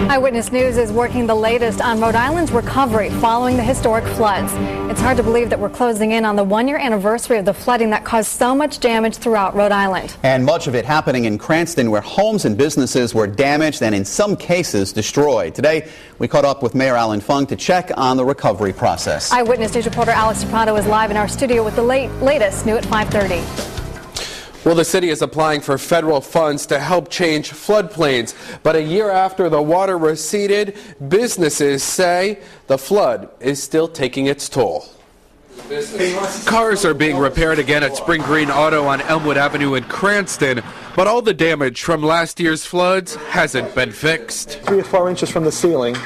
Eyewitness News is working the latest on Rhode Island's recovery following the historic floods. It's hard to believe that we're closing in on the one-year anniversary of the flooding that caused so much damage throughout Rhode Island. And much of it happening in Cranston, where homes and businesses were damaged and in some cases destroyed. Today, we caught up with Mayor Alan Fung to check on the recovery process. Eyewitness News reporter Alex DePrato is live in our studio with the latest new at 5:30. Well, the city is applying for federal funds to help change floodplains. But a year after the water receded, businesses say the flood is still taking its toll. Cars are being repaired again at Spring Green Auto on Elmwood Avenue in Cranston, but all the damage from last year's floods hasn't been fixed. 3 or 4 inches from the ceiling,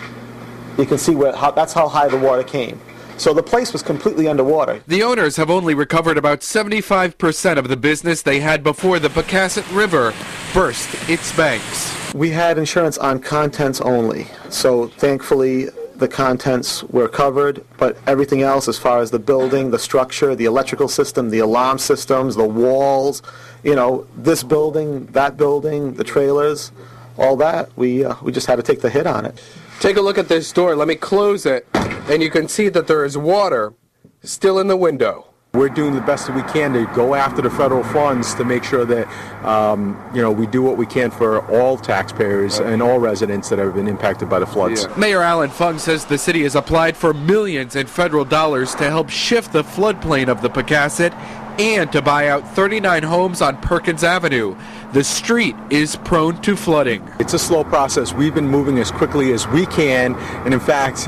you can see that's how high the water came. So the place was completely underwater. The owners have only recovered about 75% of the business they had before the Pocasset River burst its banks. We had insurance on contents only, so thankfully the contents were covered, but everything else as far as the building, the structure, the electrical system, the alarm systems, the walls, this building, that building, the trailers, all that, we just had to take the hit on it. Take a look at this door. Let me close it. And you can see that there is water still in the window. We're doing the best that we can to go after the federal funds to make sure that, we do what we can for all taxpayers and all residents that have been impacted by the floods. Yeah. Mayor Alan Fung says the city has applied for millions in federal dollars to help shift the floodplain of the Pocasset and to buy out 39 homes on Perkins Avenue. The street is prone to flooding. It's a slow process. We've been moving as quickly as we can, and in fact,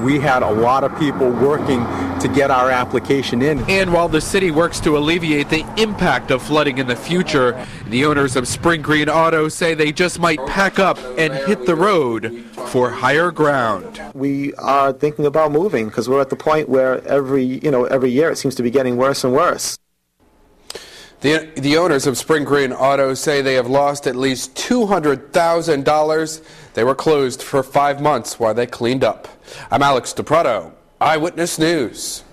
we had a lot of people working to get our application in. And while the city works to alleviate the impact of flooding in the future, the owners of Spring Green Auto say they just might pack up and hit the road for higher ground. We are thinking about moving because we're at the point where every year it seems to be getting worse and worse. The owners of Spring Green Auto say they have lost at least $200,000. They were closed for 5 months while they cleaned up. I'm Alex DePrato, Eyewitness News.